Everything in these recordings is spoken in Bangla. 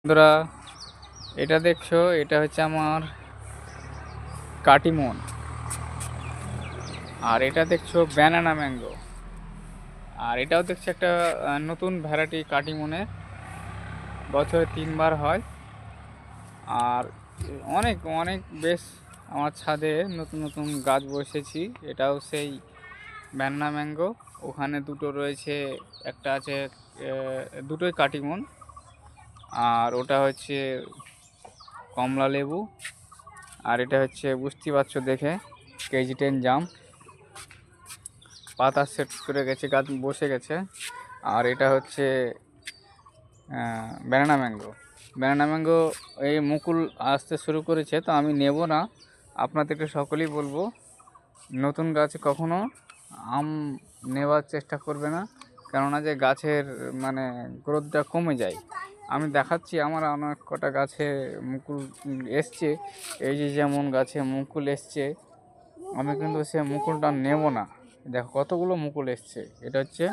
বন্ধুরা, এটা দেখছো, এটা হচ্ছে আমার কাটিমন। আর এটা দেখছো ব্যানানা ম্যাঙ্গো। আর এটাও দেখছো একটা নতুন ভ্যারাইটি কাটিমনের, বছরে 3বার হয়। আর অনেক অনেক বেশ আমার ছাদে নতুন নতুন গাছ বসেছি। এটাও সেই ব্যানানা ম্যাঙ্গো। ওখানে দুটো রয়েছে, একটা আছে দুটোই কাটিমন। আর ওটা হচ্ছে কমলা লেবু। আর এটা হচ্ছে, বুঝতে পারছো দেখে, কেজি 10 জাম। পাতা সেট করে গেছে, গাছ বসে গেছে। আর এটা হচ্ছে ব্যানানা ম্যাঙ্গো। ব্যানানা ম্যাঙ্গো এই মুকুল আসতে শুরু করেছে, তো আমি নেব না। আপনাদেরকে সকলেই বলবো, নতুন গাছে কখনো আম নেওয়ার চেষ্টা করবে না, কেননা যে গাছের মানে গ্রোথটা কমে যায়। আমি দেখাচ্ছি, আমার অনেক কটা গাছে মুকুল এসছে। এই যে যেমন গাছে মুকুল এসছে, আমি কিন্তু সে মুকুলটা নেব না। দেখো কতগুলো মুকুল এসছে। এটা হচ্ছে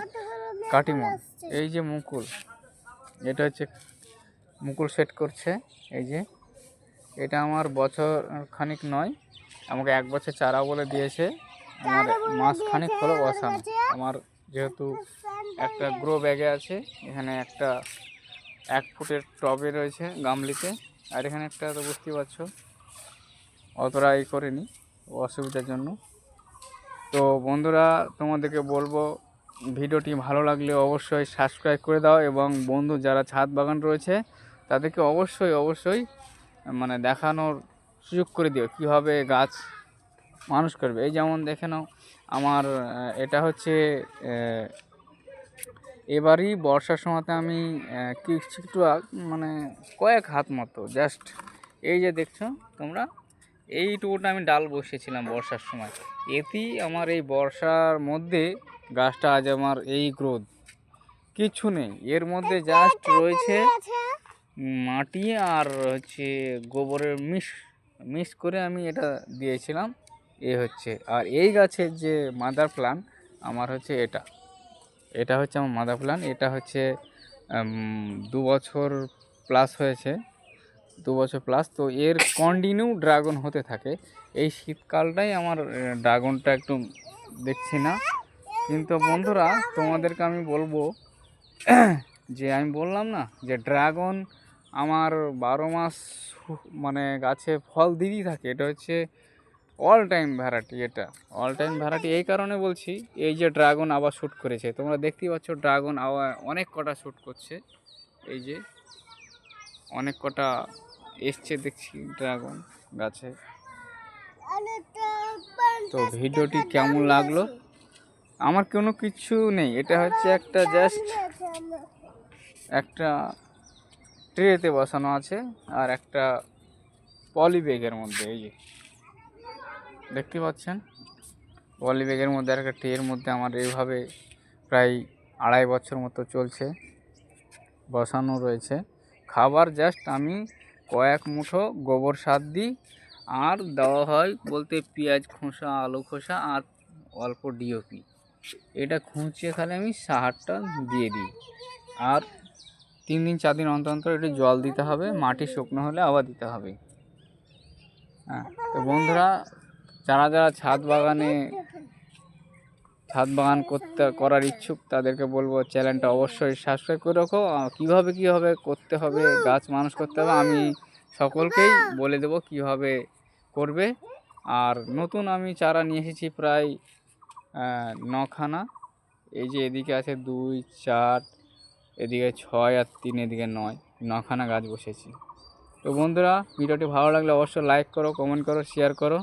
কাটিমন। এই যে মুকুল, এটা হচ্ছে মুকুল সেট করছে। এই যে এটা আমার বছর খানিক নয়, আমাকে 1 বছর চারা বলে দিয়েছে। আমার মাস খানিক হলো বসানো। আমার যেহেতু একটা গ্রো ব্যাগে আছে, এখানে একটা 1 ফুটের টবে রয়েছে গামলিতে। আর এখানে একটা, তো বুঝতেই পারছো, অতটা করিনি অসুবিধার জন্য। তো বন্ধুরা, তোমাদেরকে বলবো, ভিডিওটি ভালো লাগলে অবশ্যই সাবস্ক্রাইব করে দাও, এবং বন্ধু যারা ছাদ বাগান রয়েছে তাদেরকে অবশ্যই অবশ্যই মানে দেখানোর সুযোগ করে দিও কীভাবে গাছ মানুষ করবে। এই যেমন দেখে নাও, আমার এটা হচ্ছে এবারই বর্ষার সময়তে আমি কিছু মানে কয়েক হাত মতো জাস্ট, এই যে দেখছো তোমরা, এইটুকুটা আমি ডাল বসিয়েছিলাম বর্ষার সময়। এতেই আমার এই বর্ষার মধ্যে গাছটা আজ আমার এই গ্রোথ। কিছু নেই এর মধ্যে, জাস্ট রয়েছে মাটি আর হচ্ছে গোবরের মিক্স করে আমি এটা দিয়েছিলাম। হচ্ছে, আর এই গাছের যে মাদার প্ল্যান্ট আমার হচ্ছে এটা হচ্ছে আমার মাদার প্ল্যান্ট। এটা হচ্ছে 2 বছর প্লাস হয়েছে, 2 বছর প্লাস। তো এর কন্টিনিউ ড্রাগন হতে থাকে। এই শীতকালটাই আমার ড্রাগনটা একটু দেখছি না। কিন্তু বন্ধুরা, তোমাদেরকে আমি বলবো যে, আমি বললাম না যে ড্রাগন আমার 12 মাস মানে গাছে ফল দিতেই থাকে। এটা হচ্ছে অল টাইম ভ্যারাইটি। এটা অল টাইম ভ্যারাইটি এই কারণে বলছি, এই যে ড্রাগন আবার শ্যুট করেছে, তোমরা দেখতেই পাচ্ছ ড্রাগন আবার অনেক কটা শ্যুট করছে। এই যে অনেক কটা এসছে দেখছি ড্রাগন গাছে। তো ভিডিওটি কেমন লাগলো? আমার কোনো কিছু নেই, এটা হচ্ছে একটা জাস্ট একটা ট্রেতে বসানো আছে, আর একটা পলি ব্যাগের মধ্যে। এই যে দেখতে পাচ্ছেন, পলি ব্যাগের মধ্যে আর একটা ট্রের মধ্যে আমার এইভাবে প্রায় 2.5 বছর মতো চলছে, বসানো রয়েছে। খাবার জাস্ট আমি কয়েক মুঠো গোবর সার দিই, আর দেওয়া হয় বলতে পেঁয়াজ খোসা, আলু খোসা, আর অল্প ডিওপি। এটা খুঁচিয়ে খালি আমি সারটা দিয়ে দিই। আর 3 দিন 4 দিন অন্তর অন্তর একটু জল দিতে হবে, মাটি শুকনো হলে আবার দিতে হবে। হ্যাঁ, তো বন্ধুরা, যারা যারা ছাদ বাগান করার ইচ্ছুক, তাদেরকে বলবো চ্যানেলটা অবশ্যই সাবস্ক্রাইব করে রাখো। কীভাবে করতে হবে, গাছ মানুষ করতে হবে, আমি সকলকেই বলে দেবো কীভাবে করবে। আর নতুন আমি চারা নিয়ে এসেছি প্রায় 9খানা। এই যে এদিকে আছে 2, 4, এদিকে 6, আর 3, এদিকে 9খানা গাছ বসেছি। তো বন্ধুরা, ভিডিওটি ভালো লাগলে অবশ্যই লাইক করো, কমেন্ট করো, শেয়ার করো।